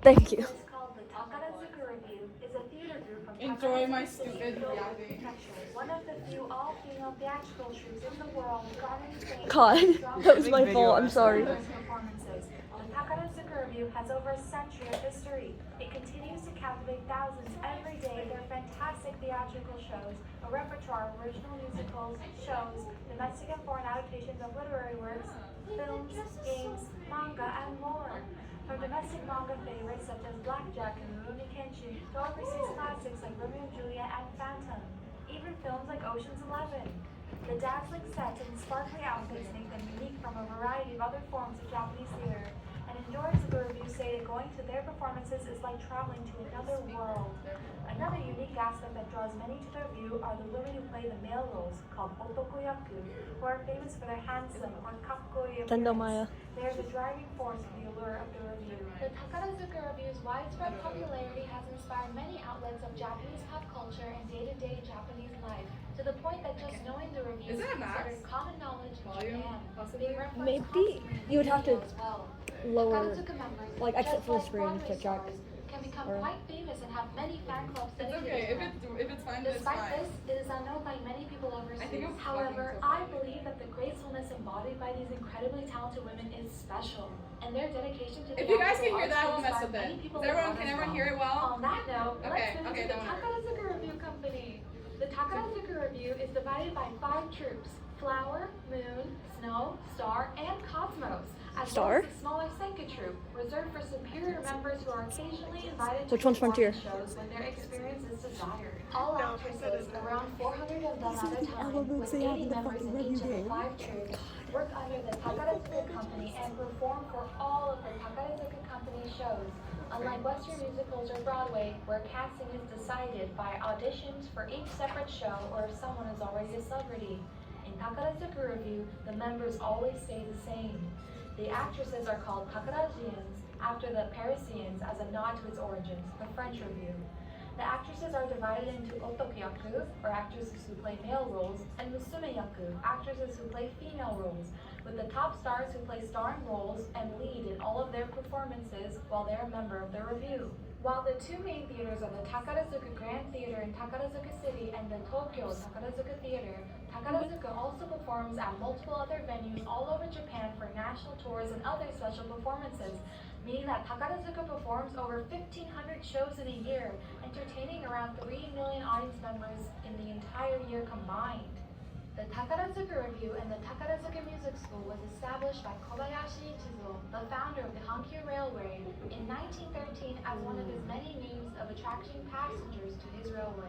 Thank you. It's called the Takarazuka Revue, is a theater group from Enjoy my Takarazuka City, stupid reality. one of the few all-female theatrical troupes in the world garnering fame God, for strong that was my fault. I'm sorry. performances. The Takarazuka Revue has over a century of history. It continues to captivate thousands every day. Their fantastic theatrical shows, a repertoire of original musicals, shows, domestic and foreign adaptations of literary works, films, games, manga, and more. From domestic manga favorites such as Blackjack and Rurouni Kenshin to overseas classics like Romeo and Juliet and Phantom, even films like Ocean's 11. The dazzling sets and sparkly outfits make them unique from a variety of other forms of Japanese theater, and enjoyers of the review say that going to their performances is like traveling to another world. Another unique aspect that draws many to the review are the women who play the male roles, called otokoyaku, who are famous for their handsome or kakkoi appearance. They are the driving force for the allure of the review. The Takarazuka Revue's widespread popularity has inspired many outlets of Japanese pop culture and day-to-day Japanese life, to the point that just knowing the review is considered common knowledge in Japan. Maybe you would have to lower, members, like exit from the screen to check. Can become quite famous and have many fan clubs It's okay. If it's fine, it's Despite fine. this, it is unknown by many people overseas. However, I believe that the gracefulness embodied by these incredibly talented women is special, and their dedication to the If you guys can hear that, I won't mess with it. Can everyone hear it well? On that note, Okay, let's move to the Takarazuka Revue Company. The Takarazuka Revue is divided by 5 troops: Flower, Moon, Snow, Star, and Cosmos, as well as the smaller Senka troupe, reserved for superior members who are occasionally invited to Frontier? shows when their experience is desired. All actresses, around 400 of them at a time, with 80 members in each of the 5 troops, work under the Takarazuka Company and perform for all of the Takarazuka Company shows. Unlike Western musicals or Broadway, where casting is decided by auditions for each separate show or if someone is already a celebrity, in Takarazuka Revue, the members always stay the same. The actresses are called Takarajians, after the Parisians as a nod to its origins, the French Revue. The actresses are divided into otokoyaku, or actresses who play male roles, and musumeyaku, actresses who play female roles, with the top stars who play starring roles and lead in all of their performances while they're a member of the revue. While the 2 main theaters are the Takarazuka Grand Theater in Takarazuka City and the Tokyo Takarazuka Theater, Takarazuka also performs at multiple other venues all over Japan for national tours and other special performances, meaning that Takarazuka performs over 1,500 shows in a year, entertaining around 3 million audience members in the entire year combined. The Takarazuka Revue and the Takarazuka Music School was established by Kobayashi Ichizo, the founder of the Hankyu Railway, in 1913 as one of his many means of attracting passengers to his railway.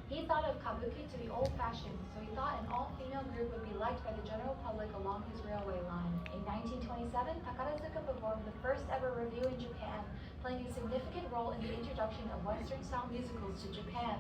He thought of kabuki to be old-fashioned, so he thought an all-female group would be liked by the general public along his railway line. In 1927, Takarazuka performed the first ever revue in Japan, playing a significant role in the introduction of Western-style musicals to Japan.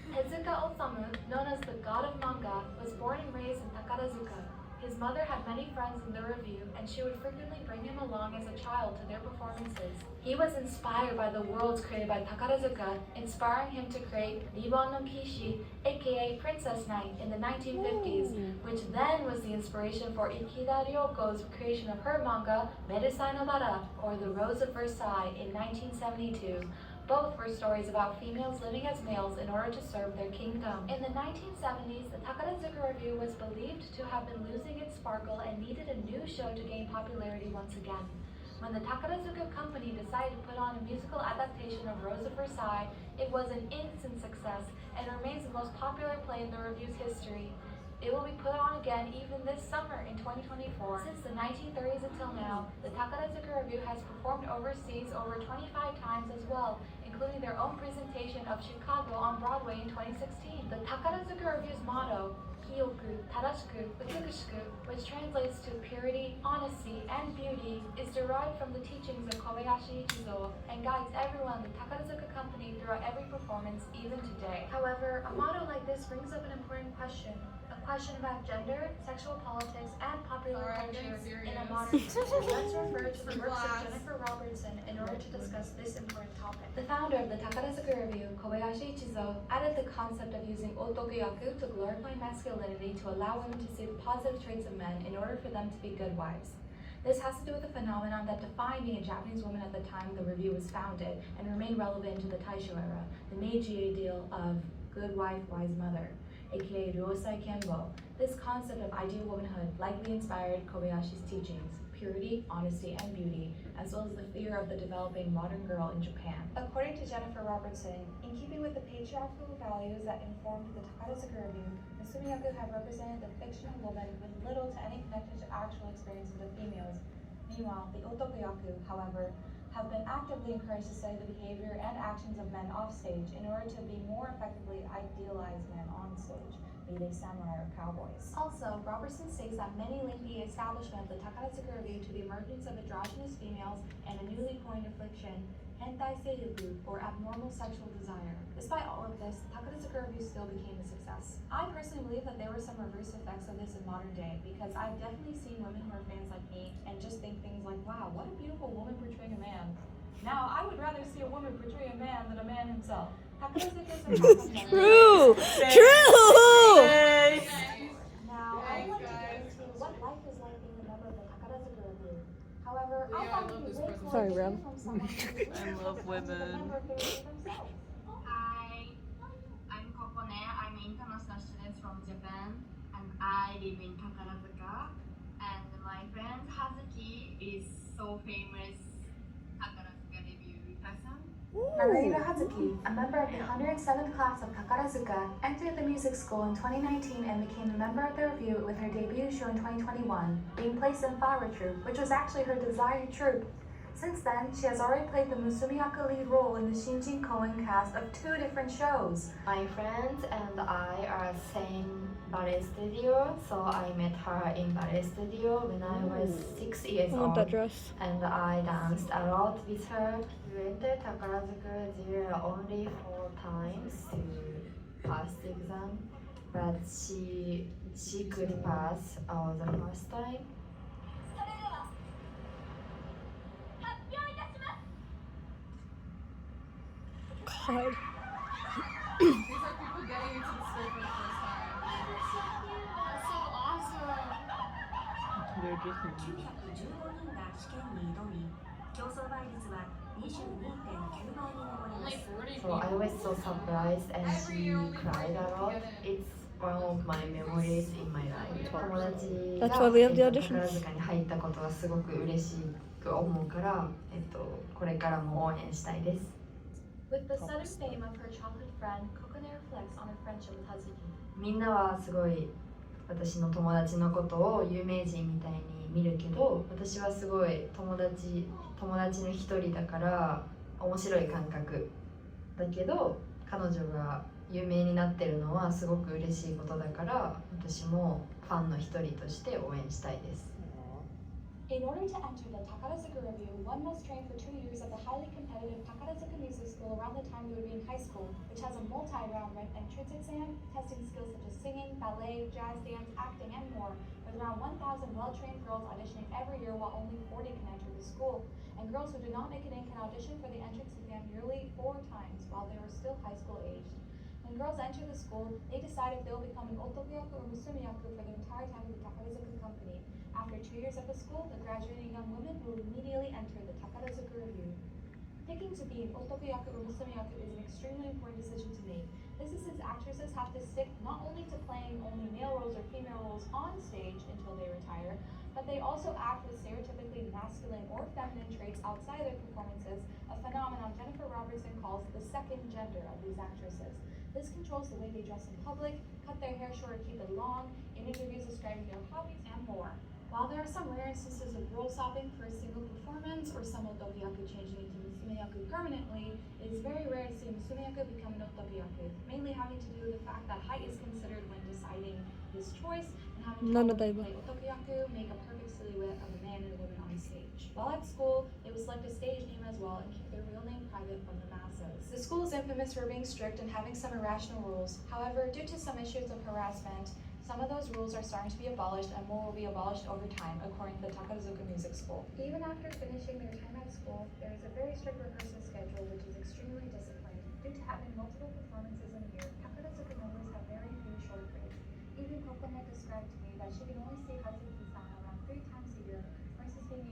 Tezuka Osamu, known as the god of manga, was born and raised in Takarazuka. His mother had many friends in the revue, and she would frequently bring him along as a child to their performances. He was inspired by the worlds created by Takarazuka, inspiring him to create Ribon no Kishi, aka Princess Knight, in the 1950s, which then was the inspiration for Ikeda Ryoko's creation of her manga, Meresai no Bara, or The Rose of Versailles, in 1972. Both were stories about females living as males in order to serve their kingdom. In the 1970s, the Takarazuka Revue was believed to have been losing its sparkle and needed a new show to gain popularity once again. When the Takarazuka Company decided to put on a musical adaptation of Rose of Versailles, it was an instant success and remains the most popular play in the revue's history. It will be put on again even this summer in 2024. Since the 1930s until now, the Takarazuka Revue has performed overseas over 25 times as well, including their own presentation of Chicago on Broadway in 2016. The Takarazuka Revue's motto, Kiyoku, Tarashiku, Utsukushiku, which translates to purity, honesty, and beauty, is derived from the teachings of Kobayashi Ichizo and guides everyone in the Takarazuka Company throughout every performance, even today. However, a motto like this brings up an important question. A question about gender, sexual politics, and popular culture in a modern world. Let's refer to the works of Jennifer Robertson in order to discuss this important topic. The founder of the Takarazuka Revue, Kobayashi Ichizo, added the concept of using otokoyaku to glorify masculinity to allow women to see the positive traits of men in order for them to be good wives. This has to do with a phenomenon that defined being a Japanese woman at the time the review was founded and remained relevant into the Taisho era, the Meiji ideal of good wife, wise mother, aka Ryosai Kenbo. This concept of ideal womanhood likely inspired Kobayashi's teachings, purity, honesty, and beauty, as well as the fear of the developing modern girl in Japan. According to Jennifer Robertson, in keeping with the patriarchal values that informed the Takarazuka Revue, the Sumiyoku have represented the fictional woman with little to any connection to actual experiences of females. Meanwhile, the Otokuyaku, however, have been actively encouraged to study the behavior and actions of men off stage in order to be more effectively idealize men on stage, be they samurai or cowboys. Also, Robertson states that many link the establishment of the Takarazuka Revue to the emergence of androgynous females and a newly coined affliction, hentai seiyuku, or abnormal sexual desire. Despite all of this, Takarazuka Revue still became a success. I personally believe that there were some reverse effects of this in modern day, because I've definitely seen women who are fans like me and just think things like, wow, what a beautiful woman portraying a man. Now, I would rather see a woman portray a man than a man himself. Takarazuka is a True! True! Now, I would like to get into what life is like being a member of the Takarazuka Revue. However, I thought it would be way cooler Sorry, to hear Ram. from someone who is I love women. a member of the Revue themselves. Hi, I'm Kokone. I'm an international student from Japan, and I live in Takarazuka. And my friend Hazuki is so famous Takarazuka Revue person. Marina Hazuki, a member of the 107th class of Takarazuka, entered the music school in 2019 and became a member of the Revue with her debut show in 2021, being placed in Flower Troupe, which was actually her desired troupe. Since then, she has already played the Musumiaka lead role in the Shinjin Koen cast of 2 different shows. My friends and I are same ballet studio, so I met her in ballet studio when I was 6 years I want that old, dress. and I danced a lot with her. We entered Takarazuka Revue only 4 times to pass the exam, but she could pass the first time. God. These are people getting into the school for the first time. That's so awesome! They're just 915人が試験に挑み、競争倍率は 22.9 倍に上りま Only す。 40 So I people. was so surprised and Every she year only cried a lot. It's one of my memories in my life. 友達 That's が why we have the 宝 auditions. 塚に入ったことはすごく嬉しく思うから、これからも応援したいです。With the sudden fame of her childhood friend, Kokone reflects on her friendship with Hazuki. みんなはすごい私の友達のことを有名人みたいに見るけど、私はすごい友達の一人だから面白い感覚だけど、彼女が有名になってるのはすごく嬉しいことだから、私もファンの一人として応援したいです。In order to enter the Takarazuka Revue, one must train for 2 years at the highly competitive Takarazuka Music School around the time you would be in high school, which has a multi-round entrance exam, testing skills such as singing, ballet, jazz dance, acting, and more, with around 1,000 well-trained girls auditioning every year while only 40 can enter the school. And girls who do not make it in can audition for the entrance exam nearly 4 times while they are still high school aged. When girls enter the school, they decide if they will become an Otokuyaku or Musumiyaku for the entire time of the Takarazuka company. After 2 years at the school, the graduating young women will immediately enter the Takarazuka Revue. Picking to be an Otokuyaku or Musumiyaku is an extremely important decision to make. This is since actresses have to stick not only to playing only male roles or female roles on stage until they retire, but they also act with stereotypically masculine or feminine traits outside their performances, a phenomenon Jennifer Robertson calls the second gender of these actresses. This controls the way they dress in public, cut their hair short or keep it long, in interviews describing their hobbies, and more. While there are some rare instances of role swapping for a single performance or some Otokuyaku changing into Musumiyaku permanently, it is very rare to see a Musumiyaku become an Otokuyaku, mainly having to do with the fact that height is considered when deciding this choice, and having to play Otokuyaku make a perfect silhouette of a man and a woman on stage. While at school, they would select a stage name as well and keep their real name private from the masses. The school is infamous for being strict and having some irrational rules. However, due to some issues of harassment, some of those rules are starting to be abolished, and more will be abolished over time, according to the Takarazuka Music School. Even after finishing their time at school, there is a very strict rehearsal schedule, which is extremely disciplined. Due to having multiple performances in a year, Takarazuka members have very few short breaks. Even Kokone described to me that she can only see Hazuki-san around 3 times a year, versus being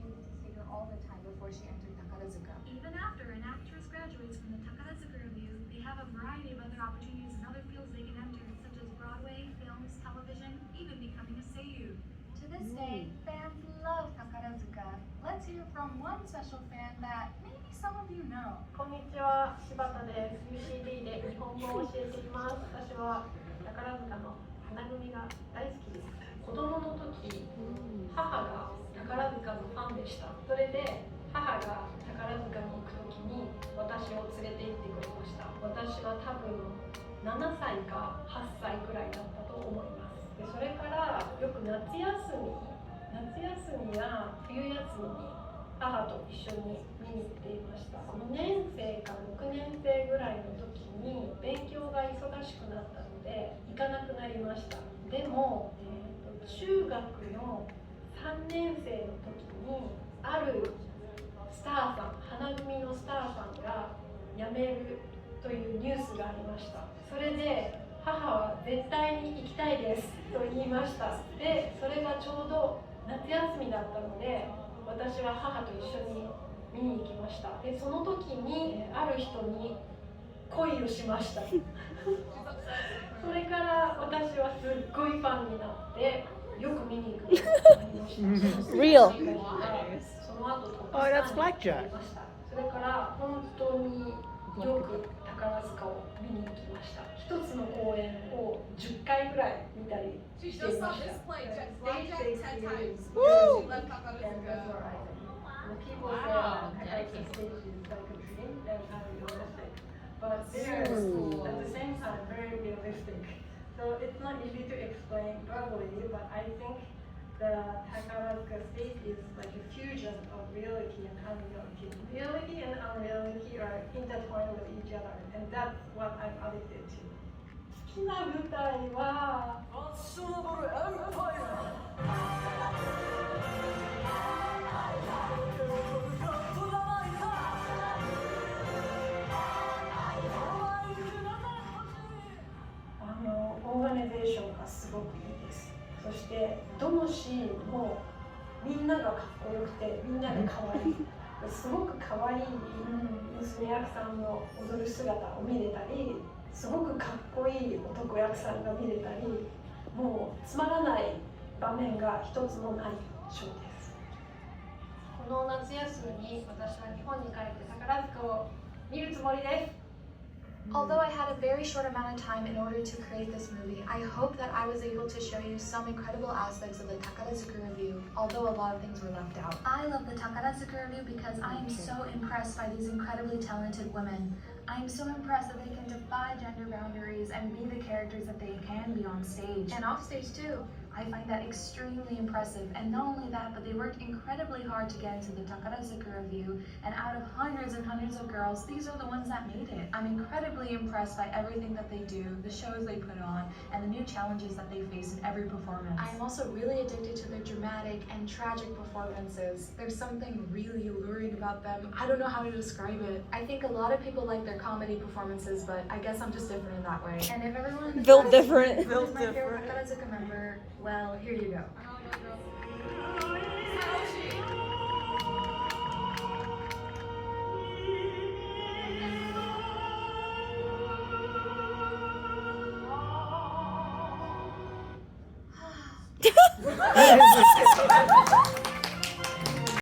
this day, fans love Takarazuka. Let's hear from one special fan that maybe some of you know. こんにちは、柴田です。UCD で日本語を教えています。私は宝塚の花組が大好きです。子供の時、母が宝塚のファンでした。それで母が宝塚に行く時に私を連れて行ってくれました。私は多分7歳か8歳くらいだったと思います。でそれからよく夏休みや冬休みに母と一緒に見に行っていました。5年生か6年生ぐらいの時に勉強が忙しくなったので行かなくなりました。でも、中学の3年生の時にあるスターさん、花組のスターさんが辞めるというニュースがありました。それで母は絶対に行きたいですと言いました。で、それがちょうど夏休みだったので私は母と一緒に見に行きました。で、その時にある人に恋をしました。それから私はすっごいファンになってよく見に行くようになりました。Real. その後トップ Oh, スタ that's ーに blackjack. なりました。それから本当によく宝塚を見に行きました。一つの公演を10回ぐらい見たりしていました。Woo! People say Takarazuka stage is like a dream and unrealistic, but they're at the same time very realistic. So it's not easy to explain verbally, but I think the Takarazuka stage is like a fusion of reality and unreality. Reality and unreality are intertwined with each other, and that's what I'm addicted to. 好きな舞台はオーガニゼーションがすごくいいです。そしてどのシーンもみんながかっこよくてみんなが可愛い。すごく可愛い娘役さんの踊る姿を見れたり、すごくかっこいい男役さんが見れたり、もうつまらない場面が一つもないショーです。この夏休みに私は日本に帰って宝塚を見るつもりです。Although I had a very short amount of time in order to create this movie, I hope that I was able to show you some incredible aspects of the Takarazuka Revue, although a lot of things were left out. I love the Takarazuka Revue because I am so impressed by these incredibly talented women. I am so impressed that they can defy gender boundaries and be the characters that they can be on stage and off stage too. I find that extremely impressive, and not only that, but they worked incredibly hard to get into the Takarazuka Revue, and out of hundreds and hundreds of girls, these are the ones that made it. I'm incredibly impressed by everything that they do, the shows they put on, and the new challenges that they face in every performance. I am also really addicted to their dramatic and tragic performances. There's something really alluring about them. I don't know how to describe it. I think a lot of people like their comedy performances, but I guess I'm just different in that way. And if everyone in the Built class different. is my favorite Takarazuka member, well, here you go.